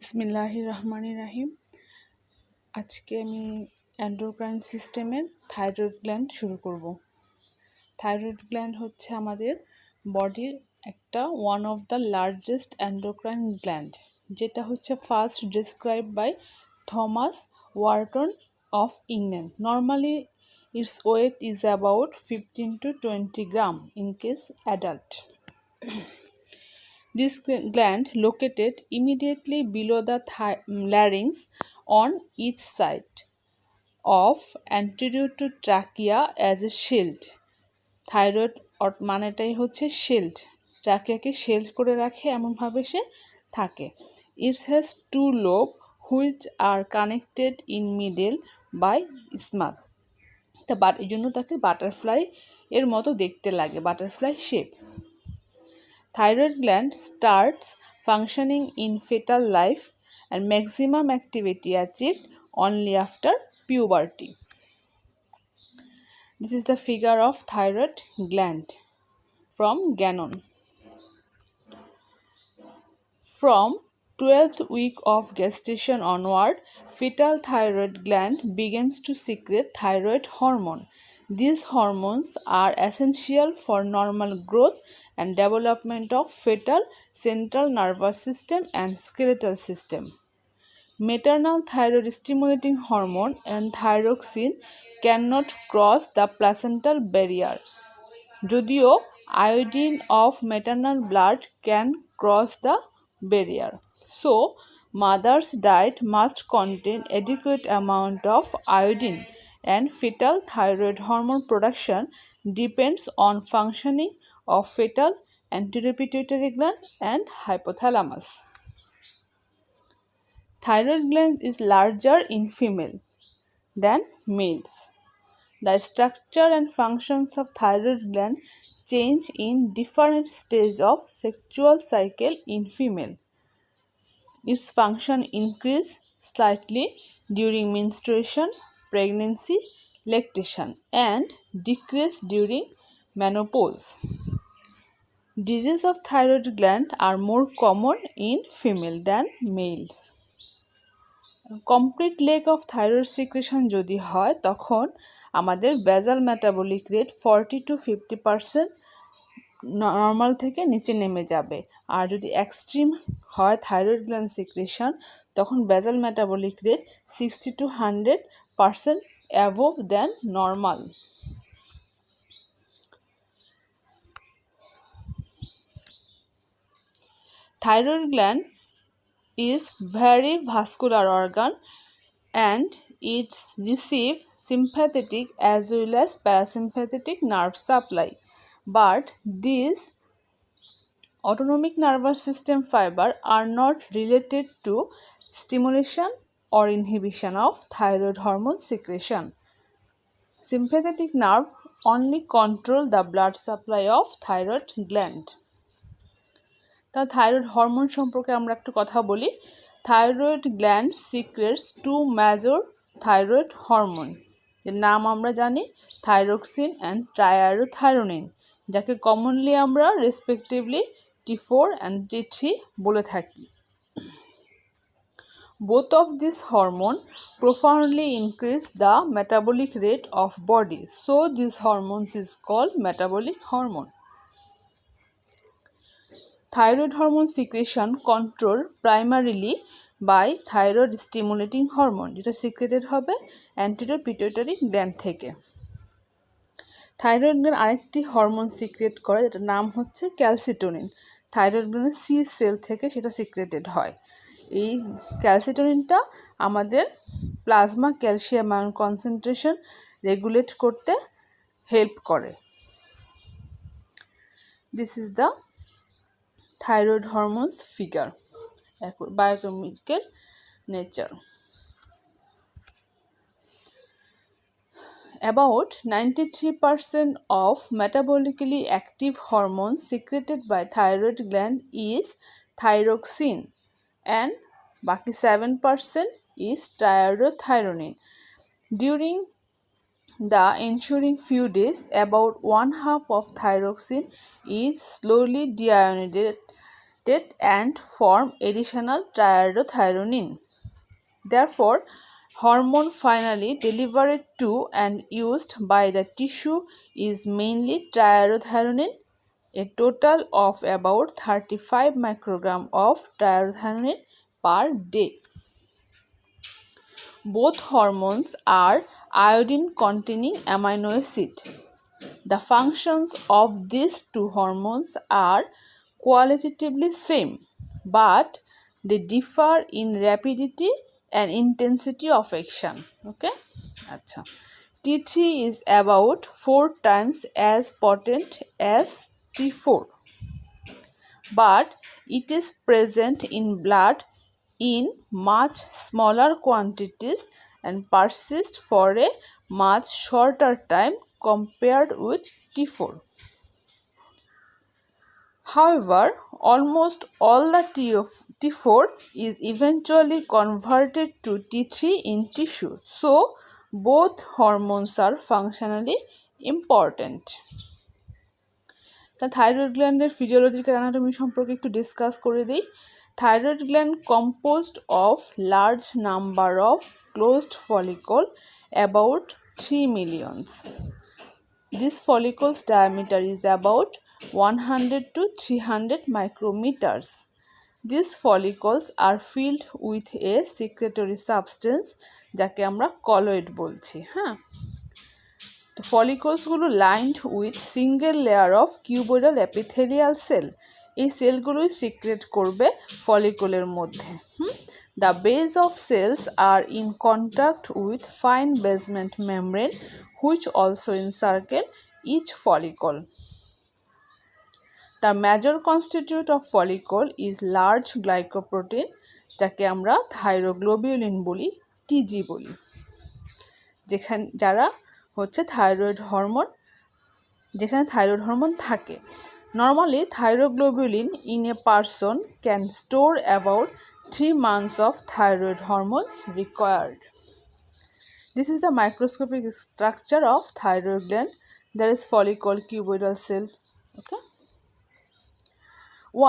বিসমিল্লাহির রহমানির রাহিম। আজকে আমি এন্ডোক্রাইন সিস্টেমের থাইরয়েড গ্ল্যান্ড শুরু করব। থাইরয়েড গ্ল্যান্ড হচ্ছে আমাদের বডির একটা one of the largest endocrine gland, যেটা হচ্ছে first describe by Thomas Wharton of England. Normally its weight is about 15 to 20 gram in case adult. This gland located immediately below the larynx on each side of anterior to trachea as a shield. Thyroid মানেটাই হচ্ছে shield, ট্রাকিয়াকে shield করে রাখে এমনভাবে সে থাকে। Its has two lobe which are connected in middle by smug. এই জন্য তাকে বাটারফ্লাই এর মতো দেখতে লাগে, butterfly shape. Thyroid gland starts functioning in fetal life and maximum activity achieved only after puberty. This is the figure of thyroid gland from Gannon. From 12th week of gestation onward, fetal thyroid gland begins to secrete thyroid hormone. These hormones are essential for normal growth and development of fetal central nervous system and skeletal system. Maternal thyroid stimulating hormone and thyroxine cannot cross the placental barrier. যদিও iodine of maternal blood can cross the barrier. So, mother's diet must contain adequate amount of iodine, and fetal thyroid hormone production depends on functioning of fetal anterior pituitary gland and hypothalamus. Thyroid gland is larger in female than males. The structure and functions of thyroid gland change in different stages of sexual cycle in female. Its function increase slightly during menstruation, pregnancy, lactation, and decrease during menopause. Diseases of thyroid gland are more common in female than males. Complete lake of thyroid secretion যদি হয় তখন আমাদের বেজাল metabolic rate 40 to 50% normal থেকে নিচে নেমে যাবে। আর যদি এক্সট্রিম হয় থাইরয়েড গ্ল্যান্ড সিক্রেশন, তখন basal metabolic rate 60 to 100% above then normal. Thyroid gland is very vascular organ and it receives sympathetic as well as parasympathetic nerve supply, but these autonomic nervous system fiber are not related to stimulation or inhibition of thyroid hormone secretion. Sympathetic nerve only control the blood supply of thyroid gland. তা thyroid hormone সম্পর্কে আমরা একটু কথা বলি। Thyroid gland secrets two major thyroid hormone, এর নাম আমরা জানি থাইরক্সিন অ্যান্ড ট্রাইআয়োথাইরোনিন, যাকে কমনলি আমরা রেসপেক্টিভলি T4 and T3 বলে থাকি। Both of these hormones profoundly increase the metabolic rate of body, so these hormones is called metabolic hormone. Thyroid hormone secretion controlled primarily by thyroid stimulating hormone, যেটা secreted হবে anterior pituitary gland থেকে। Thyroid gland আরেকটি hormone secret করে, যেটার নাম হচ্ছে calcitonin. Thyroid গ্ল্যান্ডের C sell থেকে সেটা সিক্রেটেড হয়। এই ক্যালসিটোনিনটা আমাদের plasma calcium ion concentration regulate করতে হেল্প করে। This is the thyroid hormones figure, biochemical nature. About 93% of metabolically active hormones secreted by thyroid gland is thyroxine and baki 7% is triiodothyronin. During the ensuing few days, about one half of thyroxine is slowly deionized collected and form additional triiodothyronine. Therefore, hormone finally delivered to and used by the tissue is mainly triiodothyronine, a total of about 35 microgram of triiodothyronine per day. Both hormones are iodine-containing amino acid. The functions of these two hormones are qualitatively same, but they differ in rapidity and intensity of action. Okay? Achha. T3 is about 4 times as potent as T4, but it is present in blood in much smaller quantities and persists for a much shorter time compared with T4. However, almost all the T4 is eventually converted to T3 in tissue, so both hormones are functionally important. The thyroid gland physiological anatomy সম্পর্কে একটু discuss করে দিই। Thyroid gland composed of large number of closed follicle, about 3 millions. This follicle's diameter is about 100 to 300 micrometers. These follicles are filled with a secretory substance যাকে আমরা colloid বলছি। হ্যাঁ, তো ফলিকলসগুলো lined with single layer of cuboidal epithelial cell. এই সেলগুলোই secrete করবে ফলিকলের মধ্যে। The base of cells are in contact with fine basement membrane which also encircle each follicle. The major constituent of follicle is large glycoprotein যাকে আমরা থাইরোগ্লোবিউলিন বলি, টিজি বলি, যারা হচ্ছে থাইরয়েড হরমোন থাকে। Normally, thyroglobulin in a person can store about 3 months of thyroid hormones required. This is the microscopic structure of thyroid gland. There is follicle, cuboidal cell. Okay.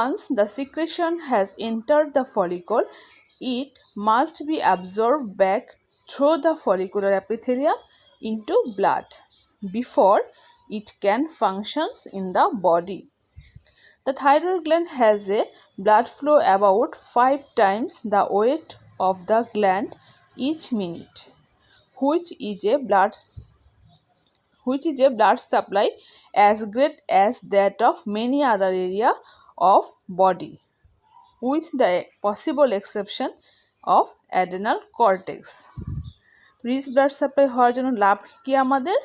Once the secretion has entered the follicle, it must be absorbed back through the follicular epithelium into blood before it can function in the body. The thyroid gland has a blood flow about 5 times the weight of the gland each minute, which is a blood supply as great as that of many other area of body, with the possible exception of adrenal cortex. Rich blood supply হওয়ার জন্য লাভ কি আমাদের?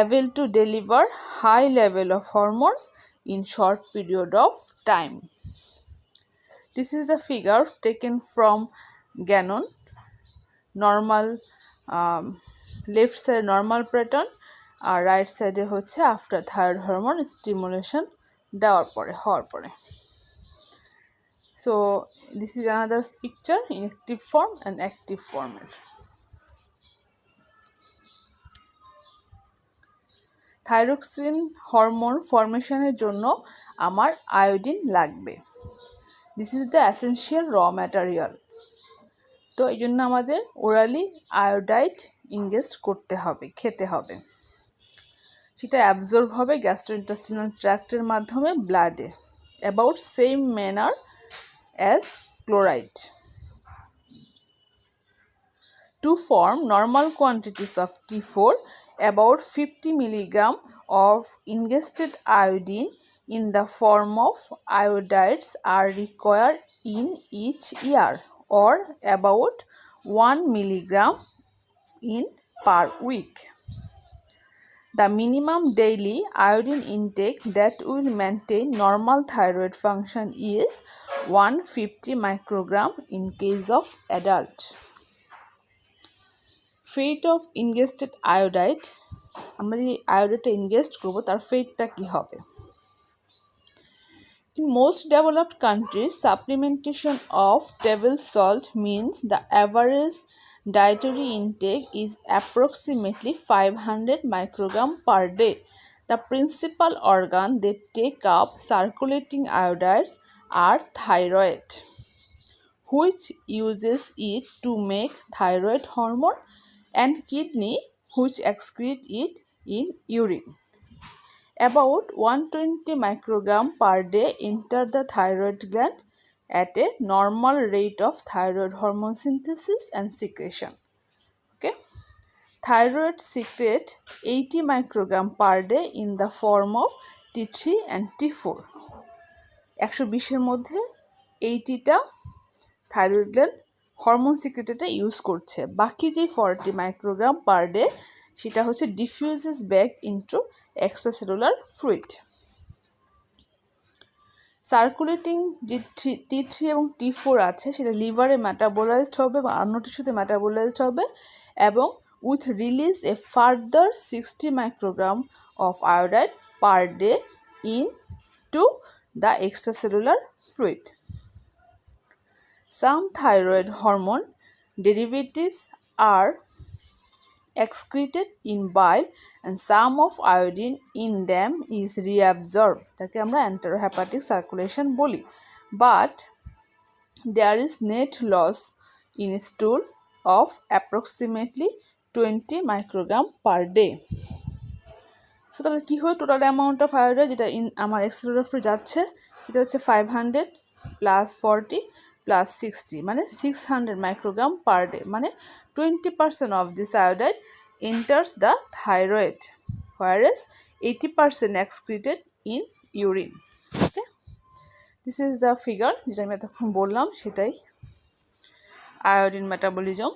Able to deliver high level of hormones in short period of time. This is the figure taken from Gannon. Normal left side normal pattern R right সাইডে হচ্ছে after thyroid hormone stimulation হওয়ার পরে। So this is another picture in active form and active format. Thyroxine hormone ফর্মেশনের জন্য আমার iodine লাগবে। This is the essential raw material. তো এই জন্য আমাদের ওরালি আয়োডাইড ইনজেস্ট করতে হবে, খেতে হবে। সেটা অ্যাবজর্ব হবে গ্যাস্ট্রোইন্টেস্টিনাল ট্র্যাক্টের মাধ্যমে ব্লাডে, about same manner as chloride. To form normal quantities of T4, about 50 mg of ingested iodine in the form of iodides are required in each year, or about 1 mg in per week. The minimum daily iodine intake that will maintain normal thyroid function is 150 microgram in case of adult. Fate of ingested iodide, আমরা যে আয়োডাইডটা ইনগেস্ট করব তার ফেটটা কি হবে? In most developed countries, supplementation of table salt means the average dietary intake is approximately 500 microgram per day. The principal organ they take up circulating iodides are thyroid, which uses it to make thyroid hormone, and kidney, which excrete it in urine. About 120 microgram per day enter the thyroid gland at a normal rate of thyroid hormone synthesis and secretion. Okay. Thyroid secrete 80 microgram per day in the form of T3 and T4. 120 মধ্যে 80টা thyroid gland hormone সিক্রেটেটা use করছে, বাকি যে 40 microgram per day সেটা হচ্ছে diffuses back into extracellular fluid. Circulating যে T3 এবং T4 আছে সেটা লিভারে মেটাবোলাইজড হবে বা অন্য টিস্যুতে মেটাবোলাইজড হবে এবং with release a further 60 microgram of iodide per day into the extracellular fluid. Some thyroid hormone derivatives are excreted in bile and some of iodine in them is reabsorbed. তাকে আমরা enterohepatic circulation বলি, but there is net loss in stool of approximately 20 microgram per day. So তাহলে কী হয়, total amount of iodide যেটা আমার extracellular fluid যাচ্ছে সেটা হচ্ছে 500 প্লাস 40 প্লাস 60 মানে 600 মাইক্রোগ্রাম পার ডে, মানে 20% of this iodide enters the thyroid whereas 80% excreted in urine. Okay, this is the figure যেটা আমি এতক্ষণ বললাম, সেটাই iodine metabolism.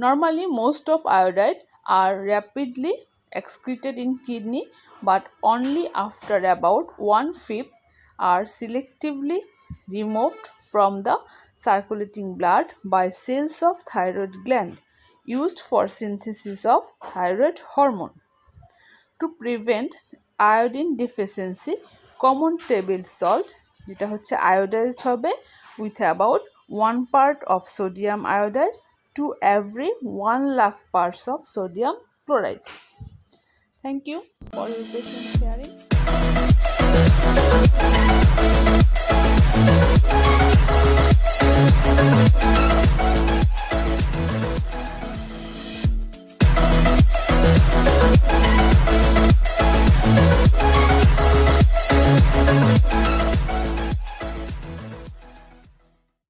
Normally most of iodide are rapidly excreted in kidney, but only after about 1/5 are selectively removed from the circulating blood by cells of thyroid gland used for synthesis of thyroid hormone. To prevent iodine deficiency, common table salt যেটা হচ্ছে iodized হবে with about 1 part of sodium iodide to every 1 lakh parts of sodium chloride. Thank you for your patient hearing.